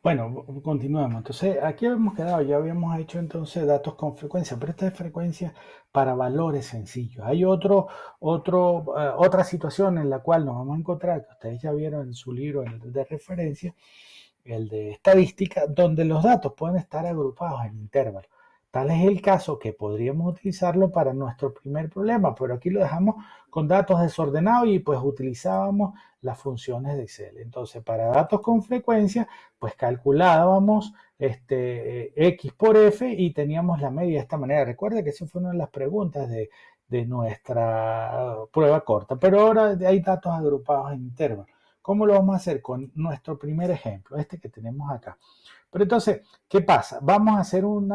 Bueno, continuamos. Entonces, aquí habíamos quedado, ya habíamos hecho entonces datos con frecuencia, pero esta es frecuencia para valores sencillos. Hay otra situación en la cual nos vamos a encontrar, que ustedes ya vieron en su libro de referencia, el de estadística, donde los datos pueden estar agrupados en intervalos. Tal es el caso que podríamos utilizarlo para nuestro primer problema, pero aquí lo dejamos con datos desordenados y pues utilizábamos las funciones de Excel. Entonces, para datos con frecuencia, pues calculábamos X por F y teníamos la media de esta manera. Recuerda que esa fue una de las preguntas de nuestra prueba corta, pero ahora hay datos agrupados en intervalos. ¿Cómo lo vamos a hacer? Con nuestro primer ejemplo, este que tenemos acá. Pero entonces, ¿qué pasa? Vamos a hacer un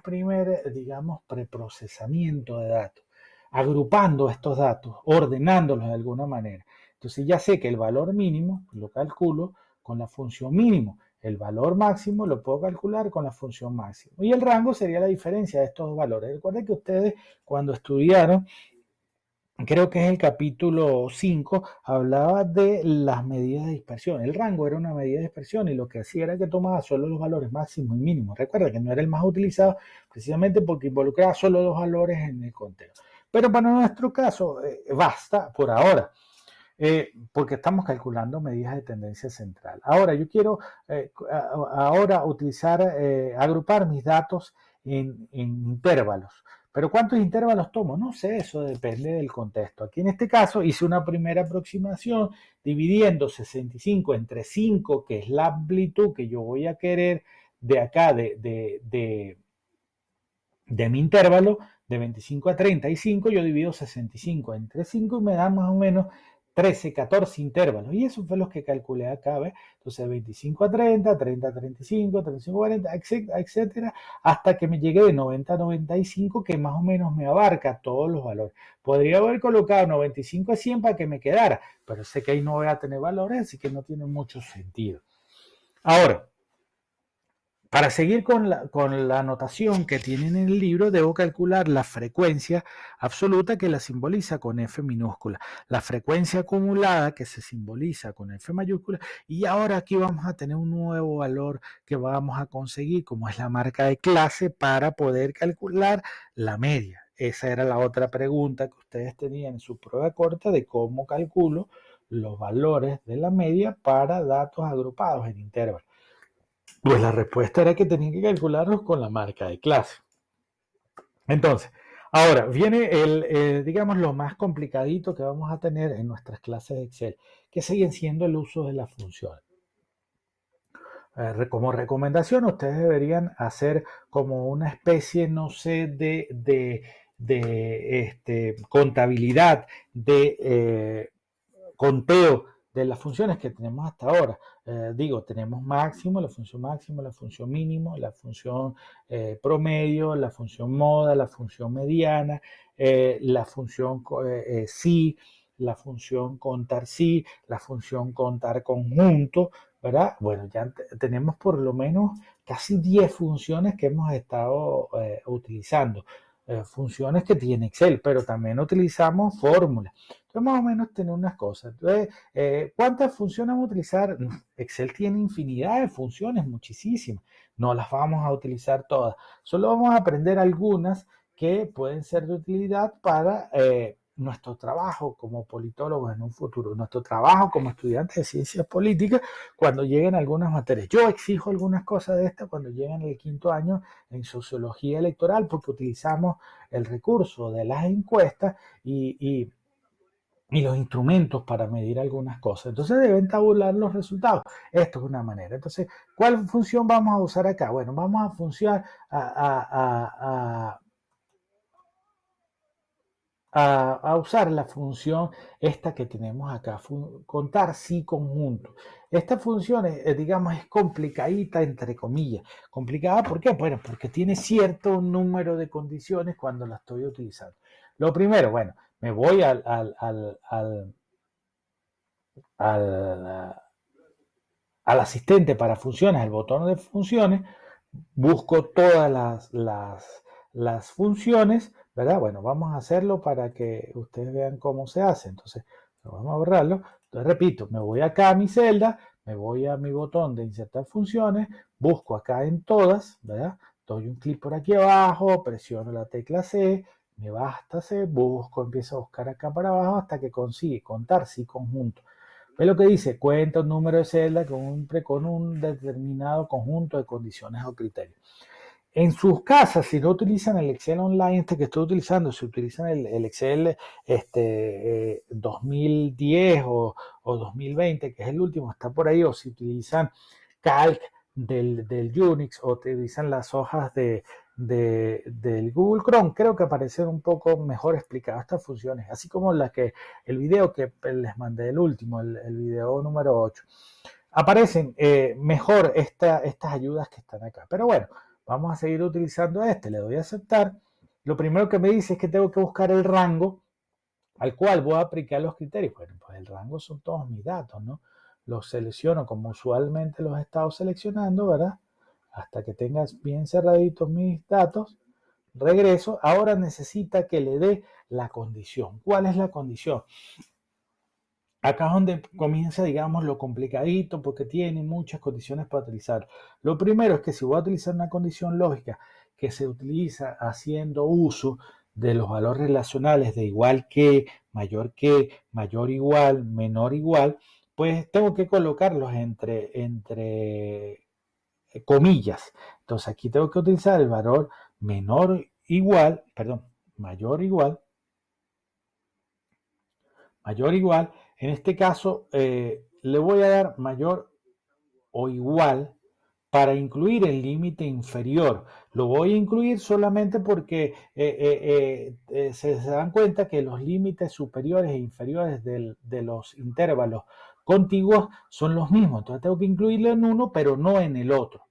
primer, digamos, preprocesamiento de datos, agrupando estos datos, ordenándolos de alguna manera. Entonces ya sé que el valor mínimo lo calculo con la función mínimo. El valor máximo lo puedo calcular con la función máximo. Y el rango sería la diferencia de estos dos valores. Recuerden que ustedes cuando estudiaron, creo que es el capítulo 5, hablaba de las medidas de dispersión. El rango era una medida de dispersión y lo que hacía era que tomaba solo los valores máximos y mínimos. Recuerda que no era el más utilizado precisamente porque involucraba solo dos valores en el conteo. Pero para nuestro caso basta por ahora. Porque estamos calculando medidas de tendencia central. Ahora, yo quiero ahora utilizar, agrupar mis datos en intervalos. Pero ¿cuántos intervalos tomo? No sé, eso depende del contexto. Aquí en este caso hice una primera aproximación dividiendo 65 entre 5, que es la amplitud que yo voy a querer de acá, de mi intervalo de 25 a 35, yo divido 65 entre 5 y me da más o menos 13, 14 intervalos. Y eso fue lo que calculé acá, ¿ves? Entonces 25 a 30, 30 a 35, 35 a 40, etcétera, hasta que me llegue de 90 a 95, que más o menos me abarca todos los valores. Podría haber colocado 95 a 100 para que me quedara, pero sé que ahí no voy a tener valores, así que no tiene mucho sentido. Ahora, para seguir con la anotación que tienen en el libro, debo calcular la frecuencia absoluta que la simboliza con F minúscula, la frecuencia acumulada que se simboliza con F mayúscula, y ahora aquí vamos a tener un nuevo valor que vamos a conseguir, como es la marca de clase, para poder calcular la media. Esa era la otra pregunta que ustedes tenían en su prueba corta de cómo calculo los valores de la media para datos agrupados en intervalos. Pues la respuesta era que tenían que calcularlos con la marca de clase. Entonces, ahora viene digamos, lo más complicadito que vamos a tener en nuestras clases de Excel, que siguen siendo el uso de las funciones. Como recomendación, ustedes deberían hacer como una especie, no sé, de contabilidad, de conteo de las funciones que tenemos hasta ahora. Digo, tenemos máximo, la función mínimo, la función promedio, la función moda, la función mediana, la función sí, la función contar sí, la función contar conjunto, ¿verdad? Bueno, ya tenemos por lo menos casi 10 funciones que hemos estado utilizando. Funciones que tiene Excel, pero también utilizamos fórmulas. Entonces, más o menos tener unas cosas. Entonces, ¿cuántas funciones vamos a utilizar? Excel tiene infinidad de funciones, muchísimas. No las vamos a utilizar todas. Solo vamos a aprender algunas que pueden ser de utilidad para nuestro trabajo como politólogos en un futuro, nuestro trabajo como estudiantes de ciencias políticas cuando lleguen algunas materias. Yo exijo algunas cosas de estas cuando lleguen el quinto año en sociología electoral porque utilizamos el recurso de las encuestas y los instrumentos para medir algunas cosas. Entonces deben tabular los resultados. Esto es una manera. Entonces, ¿cuál función vamos a usar acá? Bueno, vamos a funcionar a usar la función esta que tenemos acá, contar sí conjunto. Esta función, digamos, es complicadita, entre comillas. Complicada, ¿por qué? Bueno, porque tiene cierto número de condiciones cuando la estoy utilizando. Lo primero, bueno, me voy al al asistente para funciones, el botón de funciones, busco todas las funciones, ¿verdad? Bueno, vamos a hacerlo para que ustedes vean cómo se hace. Entonces, vamos a borrarlo. Entonces, repito, me voy acá a mi celda, me voy a mi botón de insertar funciones, busco acá en todas, ¿verdad? Doy un clic por aquí abajo, presiono la tecla C, me va hasta C, busco, empiezo a buscar acá para abajo hasta que consigue contar sí conjunto. ¿Ve lo que dice? Cuenta un número de celdas con un determinado conjunto de condiciones o criterios. En sus casas, si no utilizan el Excel online este que estoy utilizando, si utilizan el Excel 2010 o 2020, que es el último, está por ahí, o si utilizan Calc del Unix o utilizan las hojas del Google Chrome, creo que aparecen un poco mejor explicadas estas funciones, así como el video que les mandé, el último, el video número 8. Aparecen mejor estas ayudas que están acá. Pero bueno, vamos a seguir utilizando este, le doy a aceptar. Lo primero que me dice es que tengo que buscar el rango al cual voy a aplicar los criterios. Bueno, pues el rango son todos mis datos, ¿no? Los selecciono como usualmente los he estado seleccionando, ¿verdad? Hasta que tengas bien cerraditos mis datos. Regreso. Ahora necesita que le dé la condición. ¿Cuál es la condición? Acá es donde comienza, digamos, lo complicadito porque tiene muchas condiciones para utilizar. Lo primero es que si voy a utilizar una condición lógica que se utiliza haciendo uso de los valores relacionales de igual que, mayor igual, menor igual, pues tengo que colocarlos entre comillas. Entonces aquí tengo que utilizar el valor mayor igual, mayor igual. En este caso, le voy a dar mayor o igual para incluir el límite inferior. Lo voy a incluir solamente porque se dan cuenta que los límites superiores e inferiores de los intervalos contiguos son los mismos. Entonces tengo que incluirlo en uno, pero no en el otro.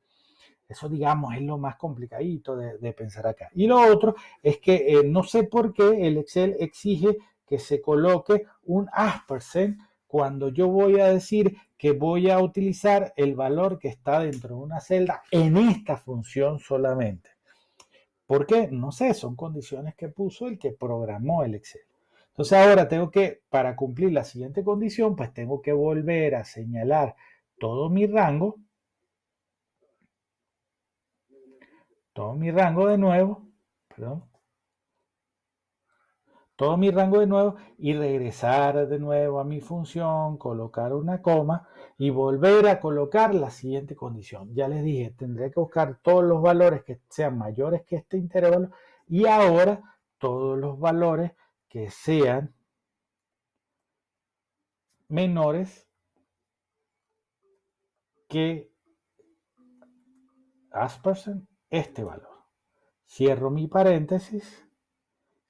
Eso, digamos, es lo más complicadito de pensar acá. Y lo otro es que no sé por qué el Excel exige que se coloque un ampersand cuando yo voy a decir que voy a utilizar el valor que está dentro de una celda en esta función solamente. ¿Por qué? No sé, son condiciones que puso el que programó el Excel. Entonces ahora tengo que, para cumplir la siguiente condición, pues tengo que volver a señalar todo mi rango de nuevo, perdón, todo mi rango de nuevo y regresar de nuevo a mi función, colocar una coma y volver a colocar la siguiente condición. Ya les dije, tendré que buscar todos los valores que sean mayores que este intervalo y ahora todos los valores que sean menores que aspersen este valor. Cierro mi paréntesis,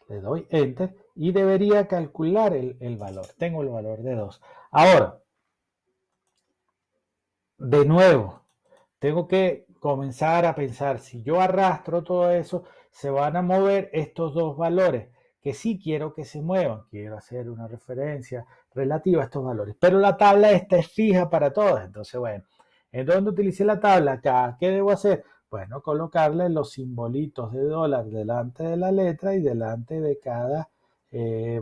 le doy enter y debería calcular el valor. Tengo el valor de 2. Ahora, de nuevo, tengo que comenzar a pensar, si yo arrastro todo eso, se van a mover estos dos valores que sí quiero que se muevan. Quiero hacer una referencia relativa a estos valores. Pero la tabla esta es fija para todos. Entonces, bueno, ¿en dónde utilicé la tabla? Acá, ¿qué debo hacer? Bueno, colocarle los simbolitos de dólar delante de la letra y delante de cada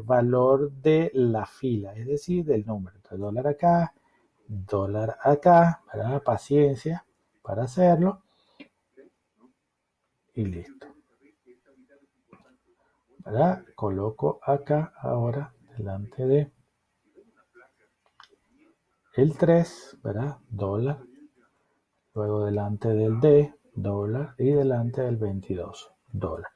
valor de la fila, es decir, del número. Entonces, dólar acá, ¿verdad? Paciencia para hacerlo y listo, ¿verdad? Coloco acá ahora delante de el 3, ¿verdad? Dólar, luego delante del D, dólar y delante del 22, dólar.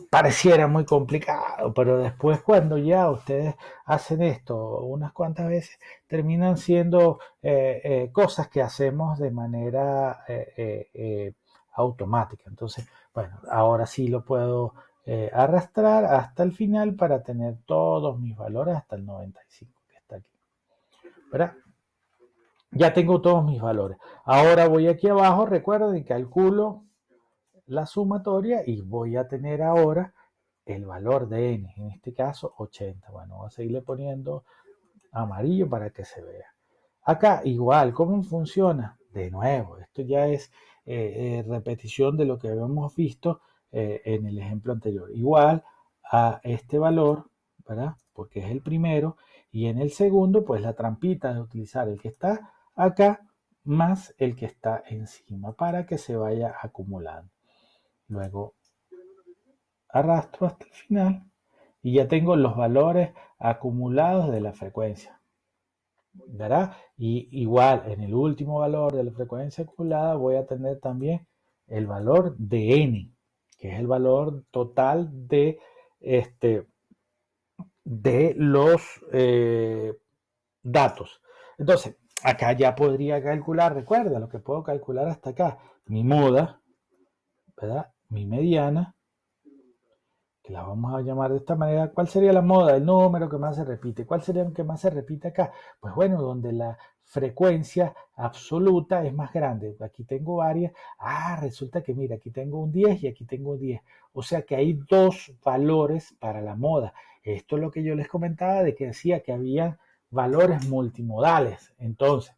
Pareciera muy complicado, pero después cuando ya ustedes hacen esto unas cuantas veces, terminan siendo cosas que hacemos de manera automática. Entonces, bueno, ahora sí lo puedo arrastrar hasta el final para tener todos mis valores hasta el 95 que está aquí. ¿Verdad? Ya tengo todos mis valores. Ahora voy aquí abajo, recuerden, y calculo la sumatoria y voy a tener ahora el valor de n, en este caso 80. Bueno, voy a seguirle poniendo amarillo para que se vea. Acá igual, ¿cómo funciona? De nuevo, esto ya es repetición de lo que habíamos visto en el ejemplo anterior. Igual a este valor, ¿verdad? Porque es el primero. Y en el segundo, pues la trampita de utilizar el que está acá más el que está encima para que se vaya acumulando. Luego arrastro hasta el final y ya tengo los valores acumulados de la frecuencia, ¿verdad? Y igual en el último valor de la frecuencia acumulada voy a tener también el valor de n, que es el valor total de los datos. Entonces, acá ya podría calcular, recuerda lo que puedo calcular hasta acá, mi moda, ¿verdad? Mi mediana, que la vamos a llamar de esta manera. ¿Cuál sería la moda? El número que más se repite. ¿Cuál sería el que más se repite acá? Pues bueno, donde la frecuencia absoluta es más grande. Aquí tengo varias. Resulta que mira, aquí tengo un 10 y aquí tengo un 10. O sea que hay dos valores para la moda. Esto es lo que yo les comentaba de que decía que había valores multimodales. Entonces,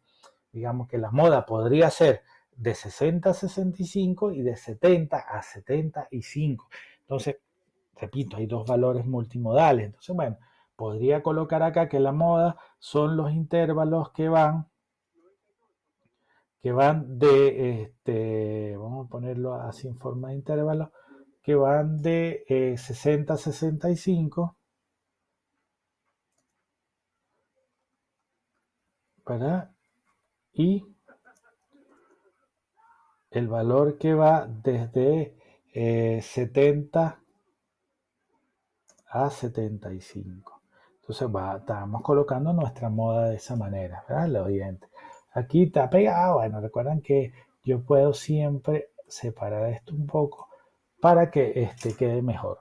digamos que la moda podría ser de 60 a 65 y de 70 a 75. Entonces, repito, hay dos valores multimodales. Entonces, bueno, podría colocar acá que la moda son los intervalos que van vamos a ponerlo así en forma de intervalo, que van de 60 a 65, ¿verdad? Y el valor que va desde 70 a 75. Entonces estamos colocando nuestra moda de esa manera, ¿verdad? El oyente. Aquí está pegado. Bueno, recuerden que yo puedo siempre separar esto un poco para que quede mejor.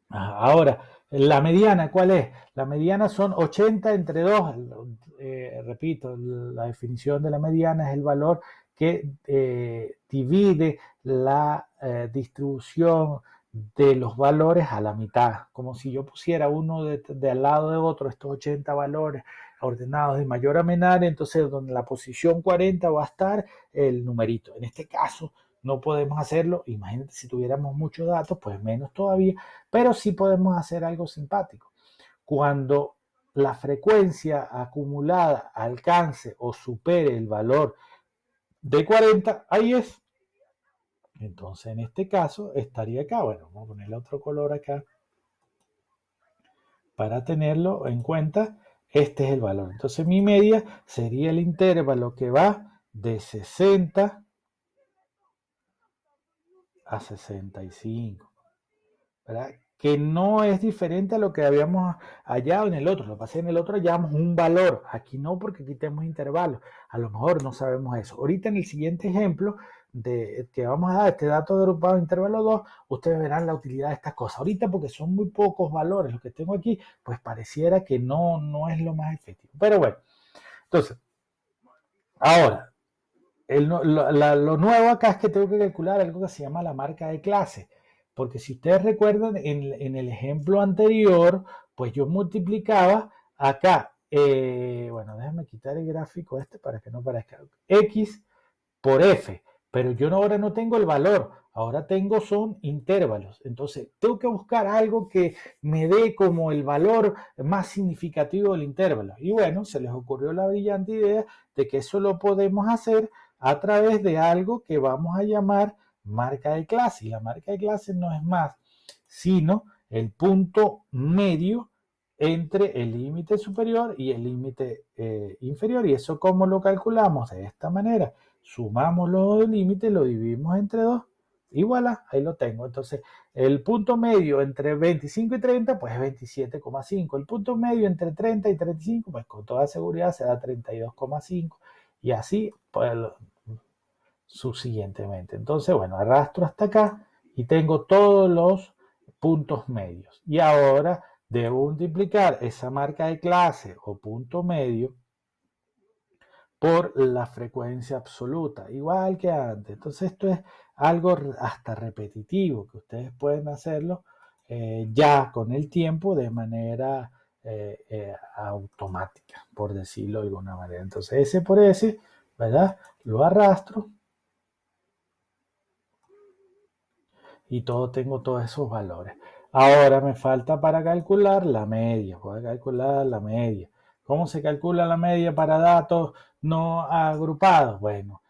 Ahora, la mediana, ¿cuál es? La mediana son 80 entre 2. Repito, la definición de la mediana es el valor que divide la distribución de los valores a la mitad, como si yo pusiera uno de al lado de otro, estos 80 valores ordenados de mayor a menor, entonces donde la posición 40 va a estar el numerito. En este caso no podemos hacerlo, imagínate si tuviéramos muchos datos, pues menos todavía, pero sí podemos hacer algo simpático. Cuando la frecuencia acumulada alcance o supere el valor de 40, ahí es. Entonces, en este caso, estaría acá. Bueno, vamos a ponerle otro color acá para tenerlo en cuenta. Este es el valor. Entonces, mi media sería el intervalo que va de 60 a 65. ¿Verdad? Que no es diferente a lo que habíamos hallado en el otro. Lo que pasa es que en el otro hallamos un valor. Aquí no, porque aquí tenemos intervalos. A lo mejor no sabemos eso. Ahorita en el siguiente ejemplo que vamos a dar, este dato agrupado de intervalo 2, ustedes verán la utilidad de estas cosas. Ahorita, porque son muy pocos valores los que tengo aquí, pues pareciera que no es lo más efectivo. Pero bueno, entonces, ahora, lo nuevo acá es que tengo que calcular algo que se llama la marca de clase. Porque si ustedes recuerdan, en el ejemplo anterior, pues yo multiplicaba acá, bueno, déjame quitar el gráfico para que no parezca, X por F, pero yo ahora no tengo el valor, ahora tengo son intervalos. Entonces, tengo que buscar algo que me dé como el valor más significativo del intervalo. Y bueno, se les ocurrió la brillante idea de que eso lo podemos hacer a través de algo que vamos a llamar marca de clase. Y la marca de clase no es más sino el punto medio entre el límite superior y el límite inferior. ¿Y eso cómo lo calculamos? De esta manera. Sumamos los dos límites, lo dividimos entre 2 y voilà, ahí lo tengo. Entonces, el punto medio entre 25 y 30, pues es 27,5. El punto medio entre 30 y 35, pues con toda seguridad será 32,5. Y así, pues, subsiguientemente. Entonces, bueno, arrastro hasta acá y tengo todos los puntos medios. Y ahora debo multiplicar esa marca de clase o punto medio por la frecuencia absoluta, igual que antes. Entonces esto es algo hasta repetitivo, que ustedes pueden hacerlo ya con el tiempo de manera automática, por decirlo de alguna manera. Entonces ese por ese, ¿verdad? Lo arrastro y tengo todos esos valores. Ahora me falta para calcular la media. Voy a calcular la media. ¿Cómo se calcula la media para datos no agrupados. Bueno,